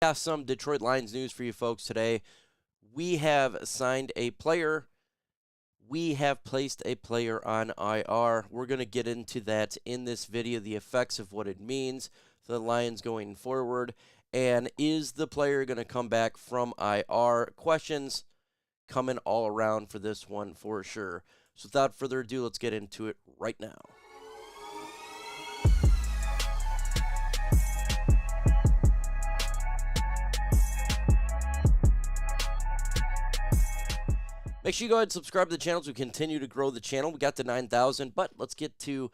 Got some Detroit Lions news for you folks today. We have signed a player. We have placed a player on IR. We're going to get into that in this video, the effects of what it means for the Lions going forward. And is the player going to come back from IR? Questions coming all around for this one for sure. So without further ado, let's get into it right now. Make sure you go ahead and subscribe to the channel as we continue to grow the channel. We got to 9,000, but let's get to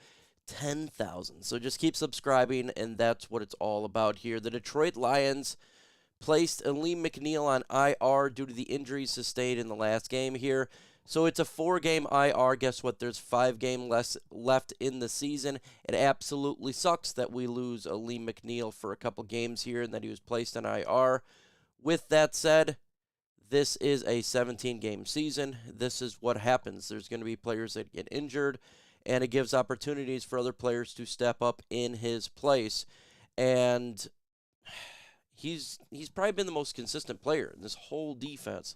10,000. So just keep subscribing, and that's what it's all about here. The Detroit Lions placed Alim McNeill on IR due to the injuries sustained in the last game here. So it's a 4-game IR. Guess what? There's 5 games left in the season. It absolutely sucks that we lose Alim McNeill for a couple games here and that he was placed on IR. With that said, this is a 17-game season. This is what happens. There's going to be players that get injured, and it gives opportunities for other players to step up in his place. And he's probably been the most consistent player in this whole defense,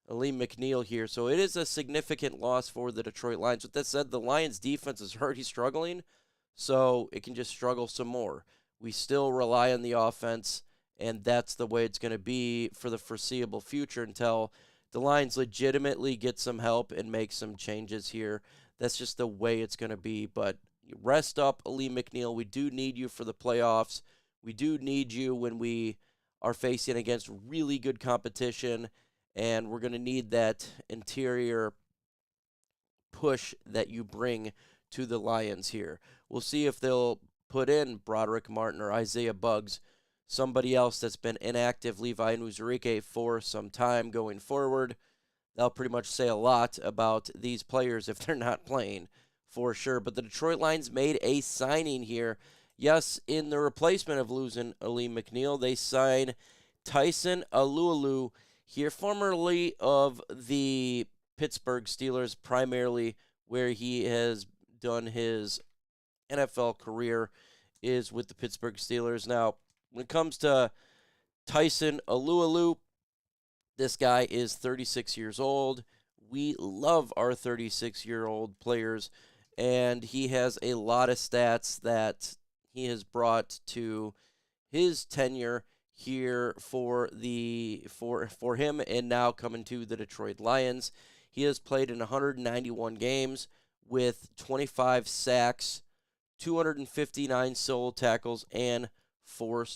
Alim McNeill here. So it is a significant loss for the Detroit Lions. With that said, the Lions' defense is already struggling, so it can just struggle some more. We still rely on the offense, and that's the way it's going to be for the foreseeable future until the Lions legitimately get some help and make some changes here. That's just the way it's going to be. But rest up, Alim McNeill. We do need you for the playoffs. We do need you when we are facing against really good competition, and we're going to need that interior push that you bring to the Lions here. We'll see if they'll put in Broderick Martin or Isaiah Buggs, somebody else that's been inactive, Levi Nuzurike, for some time going forward. That'll pretty much say a lot about these players if they're not playing for sure. But the Detroit Lions made a signing here. Yes, in the replacement of losing Alim McNeill, they signed Tyson Alualu here, formerly of the Pittsburgh Steelers, primarily where he has done his NFL career is with the Pittsburgh Steelers. Now, when it comes to Tyson Alualu, this guy is 36 years old. We love our 36-year-old players, and he has a lot of stats that he has brought to his tenure here for him and now coming to the Detroit Lions. He has played in 191 games with 25 sacks, 259 solo tackles, and four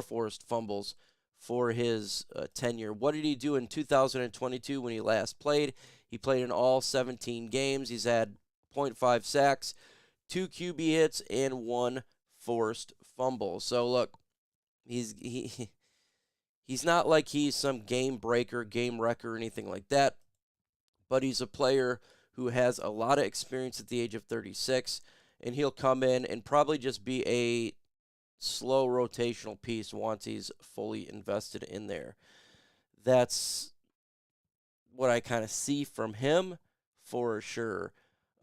forced fumbles for his tenure. What did he do in 2022 when he last played? He played in all 17 games. He's had 0.5 sacks, 2 QB hits, and 1 forced fumble. So look, he's not like he's some game breaker, game wrecker, or anything like that, but he's a player who has a lot of experience at the age of 36, and he'll come in and probably just be a slow rotational piece once he's fully invested in there. That's what I kind of see from him for sure.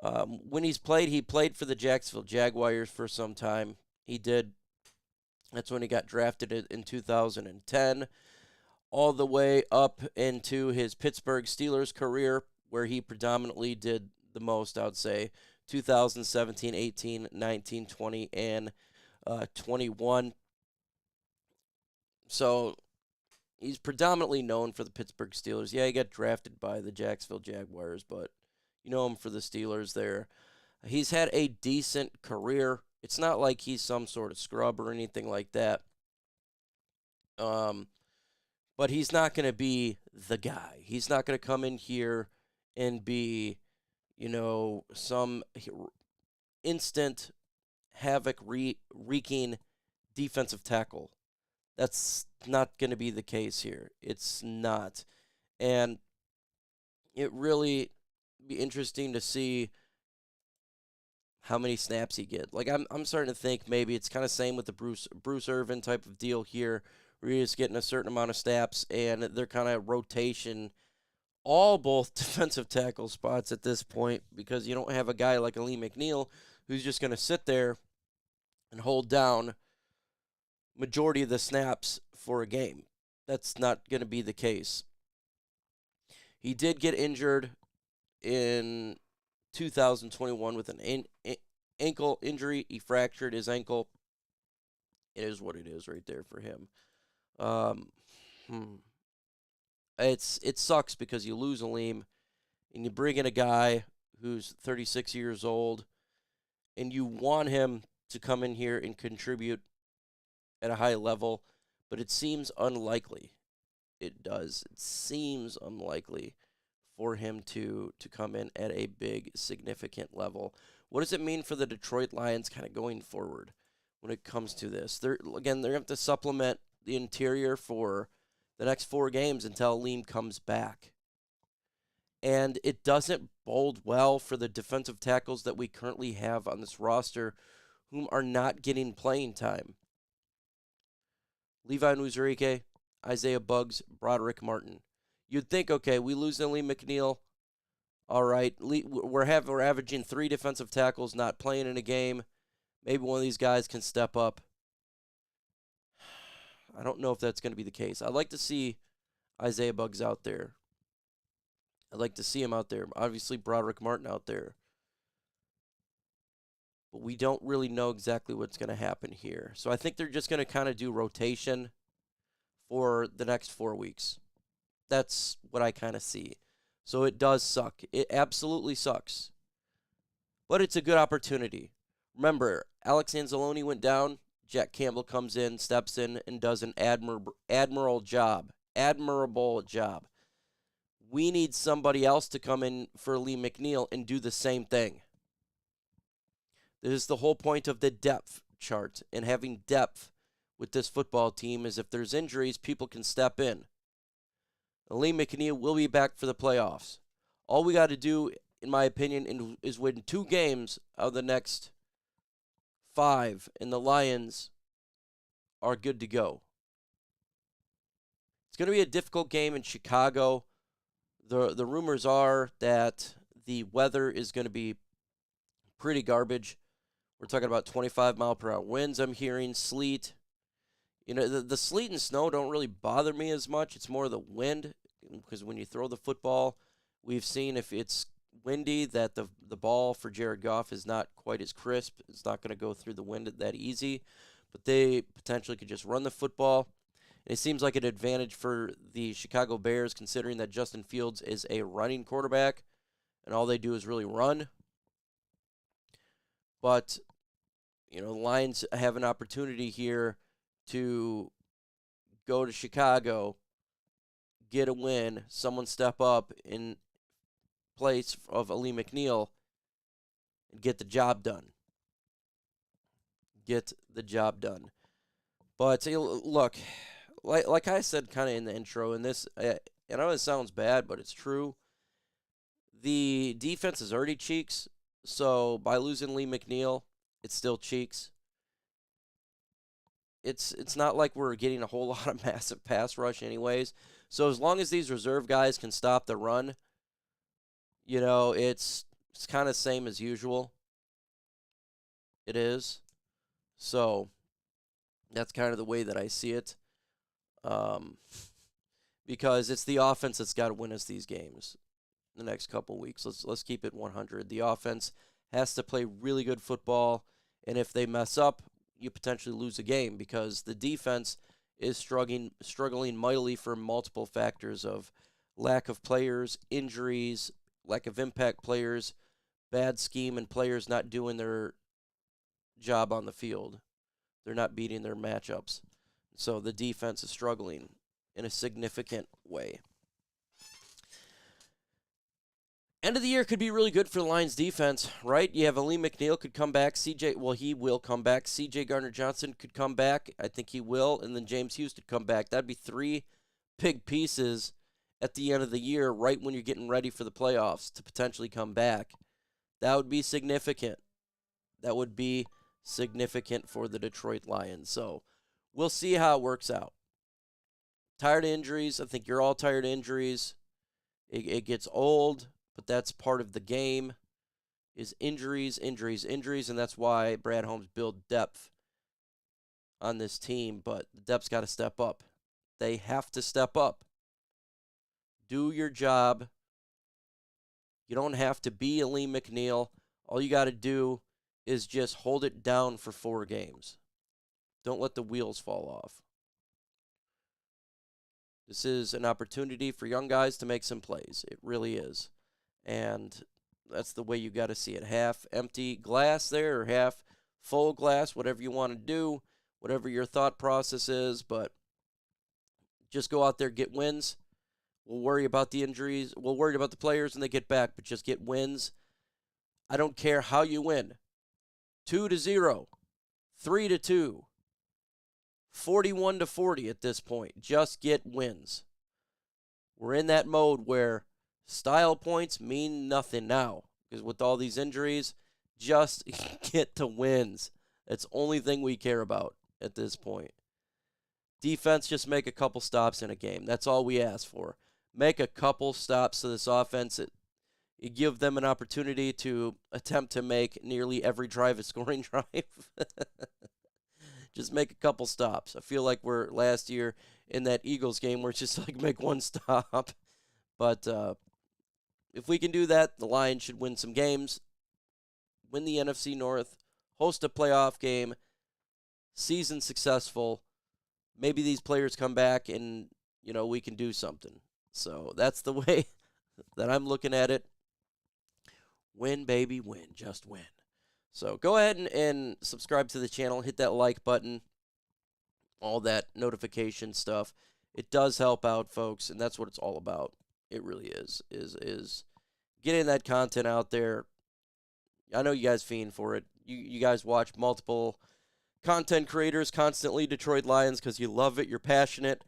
When he played for the Jacksonville Jaguars for some time. He did. That's when he got drafted in 2010, all the way up into his Pittsburgh Steelers career, where he predominantly did the most, I would say, 2017, 18, 19, 20, and 21. So he's predominantly known for the Pittsburgh Steelers. Yeah, he got drafted by the Jacksonville Jaguars, but you know him for the Steelers there. He's had a decent career. It's not like he's some sort of scrub or anything like that. But he's not going to be the guy. He's not going to come in here and be, some instant havoc wreaking defensive tackle. That's not going to be the case here. It's not. And it really be interesting to see how many snaps he get. Like I'm starting to think maybe it's kind of same with the Bruce Irvin type of deal here, where you're just getting a certain amount of snaps and they're kind of rotation both defensive tackle spots at this point, because you don't have a guy like Alim McNeill who's just going to sit there and hold down majority of the snaps for a game. That's not going to be the case. He did get injured in 2021 with an ankle injury. He fractured his ankle. It is what it is right there for him. It sucks because you lose Alim and you bring in a guy who's 36 years old and you want him to come in here and contribute at a high level, but it seems unlikely. It does. It seems unlikely for him to come in at a big, significant level. What does it mean for the Detroit Lions kind of going forward when it comes to this? They're going to have to supplement the interior for the next 4 games until Alim comes back. And it doesn't bode well for the defensive tackles that we currently have on this roster whom are not getting playing time. Levi Onwuzurike, Isaiah Buggs, Broderick Martin. You'd think, okay, we lose Alim McNeill. All right, we're averaging 3 defensive tackles not playing in a game. Maybe one of these guys can step up. I don't know if that's going to be the case. I'd like to see Isaiah Buggs out there. I'd like to see him out there. Obviously, Broderick Martin out there. But we don't really know exactly what's going to happen here. So I think they're just going to kind of do rotation for the next 4 weeks. That's what I kind of see. So it does suck. It absolutely sucks. But it's a good opportunity. Remember, Alex Anzalone went down. Jack Campbell comes in, steps in, and does an admirable job. Admirable job. We need somebody else to come in for Alim McNeill and do the same thing. This is the whole point of the depth chart, and having depth with this football team is if there's injuries, people can step in. Alim McNeill will be back for the playoffs. All we got to do, in my opinion, is win 2 games out of the next 5, and the Lions are good to go. It's going to be a difficult game in Chicago. The rumors are that the weather is going to be pretty garbage. We're talking about 25-mile-per-hour winds, I'm hearing, sleet. You know, the sleet and snow don't really bother me as much. It's more the wind, because when you throw the football, we've seen if it's windy that the ball for Jared Goff is not quite as crisp. It's not going to go through the wind that easy, but they potentially could just run the football. And it seems like an advantage for the Chicago Bears, considering that Justin Fields is a running quarterback, and all they do is really run. But, you know, the Lions have an opportunity here to go to Chicago, get a win, someone step up in place of Alim McNeill, and get the job done. Get the job done. But, look, like I said kind of in the intro, and this, I know it sounds bad, but it's true. The defense is already cheeks, so by losing Alim McNeill, it's still cheeks. It's not like we're getting a whole lot of massive pass rush anyways. So as long as these reserve guys can stop the run, you know, it's kind of same as usual. It is. So that's kind of the way that I see it. Because it's the offense that's got to win us these games the next couple weeks. Let's keep it 100. The offense has to play really good football, and if they mess up, you potentially lose a game because the defense is struggling mightily for multiple factors of lack of players, injuries, lack of impact players, bad scheme, and players not doing their job on the field. They're not beating their matchups. So the defense is struggling in a significant way. End of the year could be really good for the Lions defense, right? You have Alim McNeill could come back. He will come back. CJ Gardner-Johnson could come back. I think he will. And then James Hughes could come back. That'd be 3 big pieces at the end of the year, right when you're getting ready for the playoffs to potentially come back. That would be significant. That would be significant for the Detroit Lions. So we'll see how it works out. Tired of injuries. I think you're all tired of injuries. It gets old. But that's part of the game, is injuries, and that's why Brad Holmes built depth on this team, but the depth's got to step up. They have to step up. Do your job. You don't have to be Alim McNeill. All you got to do is just hold it down for 4 games. Don't let the wheels fall off. This is an opportunity for young guys to make some plays. It really is. And that's the way you got to see it. Half empty glass there, or half full glass, whatever you want to do, whatever your thought process is. But just go out there, get wins. We'll worry about the injuries. We'll worry about the players when they get back, but just get wins. I don't care how you win. 2-0, 3-2, 41-40 at this point. Just get wins. We're in that mode where style points mean nothing now, because with all these injuries, just get to wins. That's the only thing we care about at this point. Defense, just make a couple stops in a game. That's all we ask for. Make a couple stops to this offense. You give them an opportunity to attempt to make nearly every drive a scoring drive. Just make a couple stops. I feel like we're last year in that Eagles game where it's just like make one stop. But if we can do that, the Lions should win some games, win the NFC North, host a playoff game, season successful. Maybe these players come back and, we can do something. So that's the way that I'm looking at it. Win, baby, win. Just win. So go ahead and subscribe to the channel. Hit that like button. All that notification stuff. It does help out, folks, and that's what it's all about. It really is getting that content out there. I know you guys fiend for it. You guys watch multiple content creators constantly, Detroit Lions, because you love it, you're passionate,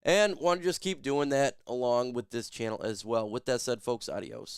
and want to just keep doing that along with this channel as well. With that said, folks, adios.